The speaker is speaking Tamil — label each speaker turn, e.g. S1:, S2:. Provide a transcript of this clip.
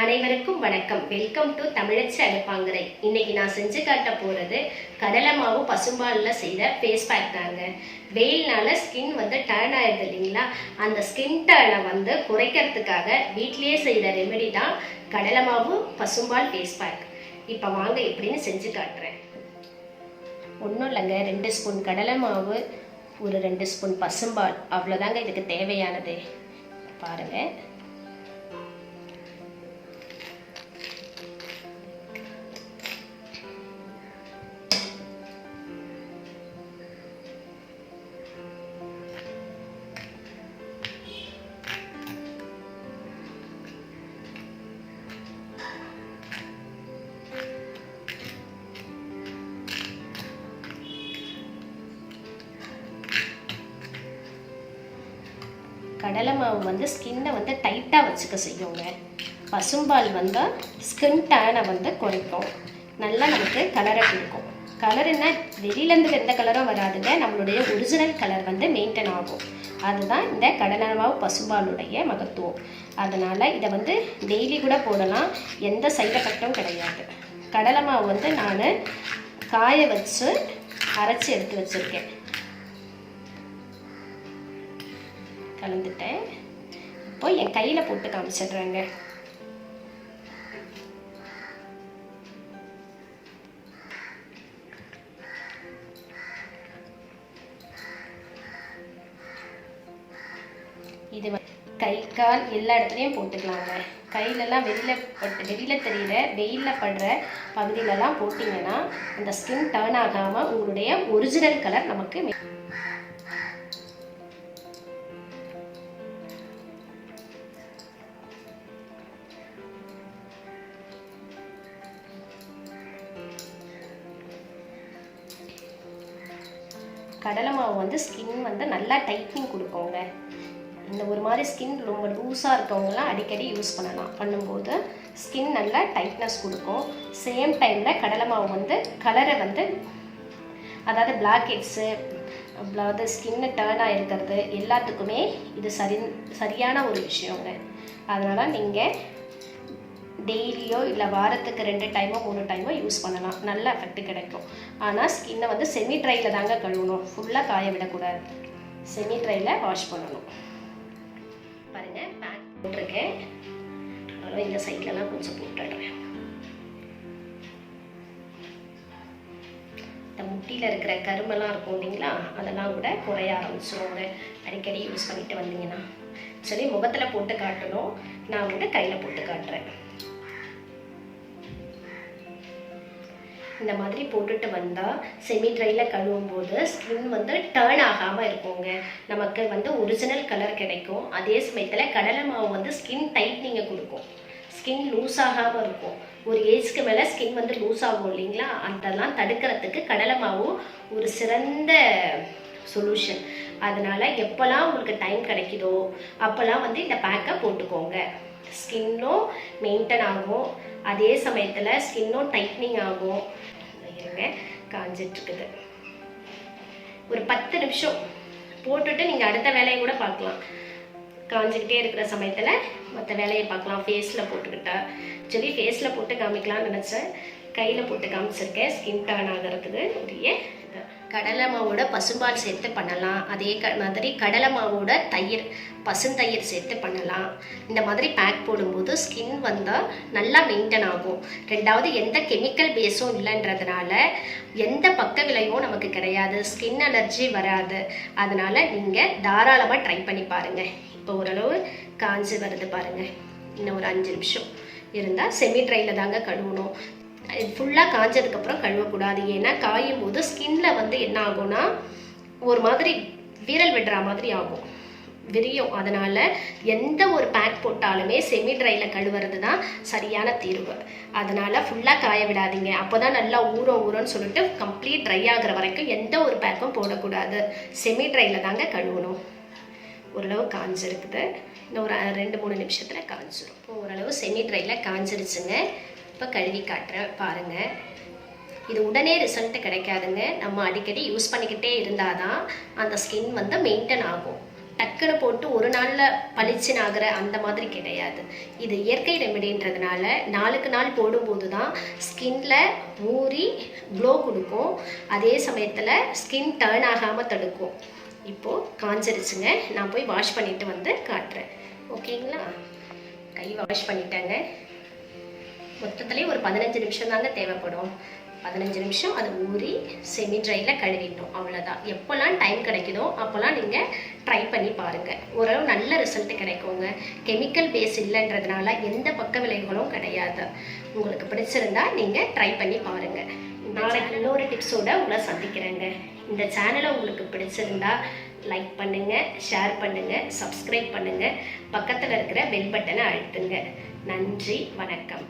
S1: அனைவருக்கும் வணக்கம். வெல்கம் டு தமிழச்சி அடுப்பாங்கரை. இன்னைக்கு நான் செஞ்சு காட்ட போறது கடலை மாவு பசும்பால்ல செய்த ஃபேஸ் பேக் தாங்க. வெயில்னால ஸ்கின் டர்ன் ஆயிடுது இல்லைங்களா, அந்த ஸ்கின் டர்னை குறைக்கிறதுக்காக வீட்லயே செய்த ரெமெடி தான் கடலை மாவு பசும்பால் ஃபேஸ் பேக். இப்போ வாங்க எப்படின்னு செஞ்சு காட்டுறேன். ஒன்றும் இல்லைங்க, 2 ஸ்பூன் கடலை மாவு, ஒரு 2 ஸ்பூன் பசும்பால், அவ்வளோதாங்க இதுக்கு தேவையானது. பாருங்கள், கடலை மாவு ஸ்கின்னை டைட்டாக வச்சுக்க செய்யுங்க. பசும்பால் ஸ்கின் டேனை குறைக்கும், நல்லா நமக்கு கலரை கொடுக்கும். கலருன்னா வெளியிலேருந்து எந்த கலரும் வராதுங்க, நம்மளுடைய ஒரிஜினல் கலர் மெயின்டைன் ஆகும். அதுதான் இந்த கடலை மாவு பசும்பாலுடைய மகத்துவம். அதனால் இதை டெய்லி கூட போடலாம், எந்த சைடு எஃபெக்டும் கிடையாது. கடலை மாவு நான் காய வச்சு அரைச்சி எடுத்து வச்சுருக்கேன். கலந்துட்டேன். இப்போ என் கையில் போட்டு காமிச்சிடுறேங்க. இது கை கால் எல்லா இடத்துலையும் போட்டுக்கலாங்க. கையிலலாம் வெளியில் தெரிகிற வெயிலில் படுற பகுதியிலலாம் போட்டிங்கன்னா அந்த ஸ்கின் டர்ன் ஆகாமல் உங்களுடைய ஒரிஜினல் கலர் நமக்கு கடலை மாவு ஸ்கின் நல்லா டைட்னிங் கொடுக்குங்க. இந்த ஒரு மாதிரி ஸ்கின் ரொம்ப லூஸாக இருக்கவங்களாம் அடிக்கடி யூஸ் பண்ணும்போது ஸ்கின் நல்லா டைட்னஸ் கொடுக்கும். சேம் டைமில் கடலை மாவு கலரை அதாவது பிளாக் ஹெட்ஸு, அதாவது ஸ்கின்னு டர்ன் ஆகிருக்கிறது எல்லாத்துக்குமே இது சரியான ஒரு விஷயங்க. அதனால் நீங்கள் டெய்லியோ இல்லை வாரத்துக்கு 2 டைமோ 3 டைமோ யூஸ் பண்ணலாம், நல்ல எஃபெக்ட் கிடைக்கும். ஆனால் ஸ்கின்னை செமி ட்ரையில் தாங்க கழுவணும், ஃபுல்லாக காய விடக்கூடாது. செமி ட்ரையில் வாஷ் பண்ணணும். பாருங்கள், பேக் போட்டிருக்கேன். அவ்வளோ இந்த சைட்லலாம் கொஞ்சம் போட்டுடுறேன். இந்த முட்டியில் இருக்கிற கருமெல்லாம் இருக்கும் இல்லைங்களா, அதெல்லாம் கூட குறைய ஆரம்பிச்சிருவாங்க அடிக்கடி யூஸ் பண்ணிட்டு வந்தீங்கன்னா. சரி, முகத்தில் போட்டு காட்டணும், நான் கையில் போட்டு காட்டுறேன். இந்த மாதிரி போட்டுட்டு வந்தால் செமி ட்ரையில் கழுவும் போது ஸ்கின் டர்ன் ஆகாமல் இருக்குங்க. நமக்கு ஒரிஜினல் கலர் கிடைக்கும். அதே சமயத்தில் கடலை மாவு ஸ்கின் டைட்னிங்கை கொடுக்கும், ஸ்கின் லூஸ் ஆகாமல் இருக்கும். ஒரு ஏஜ்க்கு மேலே ஸ்கின் லூஸ் ஆகும் இல்லைங்களா, அதெல்லாம் தடுக்கிறதுக்கு கடலை மாவு ஒரு சிறந்த சொல்யூஷன். அதனால் எப்போல்லாம் உங்களுக்கு டைம் கிடைக்குதோ அப்போல்லாம் இந்த பேக்கை போட்டுக்கோங்க. ஸ்கின்னும் மெயின்டைன் ஆகும், அதே சமயத்தில் ஸ்கின்னும் டைட்னிங் ஆகும். இருங்க, காஞ்சிட்ருக்குது. ஒரு 10 நிமிஷம் போட்டுட்டு நீங்கள் அடுத்த வேலையை கூட பார்க்கலாம். காஞ்சிக்கிட்டே இருக்கிற சமயத்தில் மற்ற வேலையை பார்க்கலாம். ஃபேஸில் போட்டுக்கிட்டா சரி, ஃபேஸில் போட்டு காமிக்கலாம்னு நினச்சேன், கையில் போட்டு காமிச்சிருக்கேன். ஸ்கின் டர்ன் ஆகிறதுக்கு உரிய கடலை மாவோட பசும்பால் சேர்த்து பண்ணலாம். அதே மாதிரி கடலை மாவோட தயிர், பசுந்தயிர் சேர்த்து பண்ணலாம். இந்த மாதிரி பேக் போடும்போது ஸ்கின் நல்லா மெயின்டைன் ஆகும். ரெண்டாவது, எந்த கெமிக்கல் பேஸும் இல்லைன்றதுனால எந்த பக்க விளைவும் நமக்கு கிடையாது, ஸ்கின் அலர்ஜி வராது. அதனால் நீங்கள் தாராளமாக ட்ரை பண்ணி பாருங்கள். இப்போ ஓரளவு காஞ்சி வருது பாருங்கள். இன்னும் ஒரு 5 நிமிஷம் இருந்தால் செமி ட்ரையில் தாங்க கழுவணும். ஃபுல்லாக காஞ்சதுக்கப்புறம் கழுவக்கூடாது. ஏன்னா காயும் போது ஸ்கின்ல என்ன ஆகும்னா ஒரு மாதிரி விரல் விடுற மாதிரி ஆகும், விரியும். அதனால் எந்த ஒரு பேக் போட்டாலுமே செமி ட்ரையில் கழுவுறது தான் சரியான தீர்வு. அதனால் ஃபுல்லாக காய விடாதீங்க. அப்போ தான் நல்லா ஊறும்னு சொல்லிட்டு கம்ப்ளீட் ட்ரை ஆகிற வரைக்கும் எந்த ஒரு பேக்கும் போடக்கூடாது. செமி ட்ரையில் தாங்க கழுவணும். ஓரளவு காஞ்சிருக்குது. இன்னும் ஒரு 2-3 நிமிஷத்தில் காஞ்சிடும். இப்போ ஓரளவு செமி ட்ரையில் காஞ்சிருச்சுங்க. இப்போ கழுவி காட்டுறேன் பாருங்கள். இது உடனே ரிசல்ட் கிடைக்காதுங்க, நம்ம அடிக்கடி யூஸ் பண்ணிக்கிட்டே இருந்தால் தான் அந்த ஸ்கின் மெயின்டைன் ஆகும். டக்குன்னு போட்டு ஒரு நாளில் பளிச்சுன்னு ஆகிற அந்த மாதிரி கிடையாது. இது இயற்கை ரெமெடின்றதுனால நாளுக்கு நாள் போடும்போது தான் ஸ்கின்ல ஊறி க்ளோ கொடுக்கும். அதே சமயத்தில் ஸ்கின் டர்ன் ஆகாமல் தடுக்கும். இப்போது காஞ்சிருச்சுங்க. நான் போய் வாஷ் பண்ணிவிட்டு வந்து காட்டுறேன். ஓகேங்களா? கை வாஷ் பண்ணிட்டேங்க. மொத்தத்துலேயே ஒரு 15 நிமிஷம் தாங்க தேவைப்படும். 15 நிமிஷம் அது ஊறி செமி ட்ரையில் கழுவிடணும். அவ்வளோதான். எப்போல்லாம் டைம் கிடைக்குதோ அப்போல்லாம் நீங்கள் ட்ரை பண்ணி பாருங்கள். ஓரளவு நல்ல ரிசல்ட் கிடைக்குங்க. கெமிக்கல் பேஸ் இல்லைன்றதுனால எந்த பக்க விளைவுகளும் கிடையாது. உங்களுக்கு பிடிச்சிருந்தா நீங்கள் ட்ரை பண்ணி பாருங்கள். நாளைக்கு இன்னொரு டிப்ஸோடு உங்களை சந்திக்கிறேங்க. இந்த சேனலை உங்களுக்கு பிடிச்சிருந்தா லைக் பண்ணுங்கள், ஷேர் பண்ணுங்கள், சப்ஸ்கிரைப் பண்ணுங்கள், பக்கத்தில் இருக்கிற பெல் பட்டனை அழுத்துங்க. நன்றி, வணக்கம்.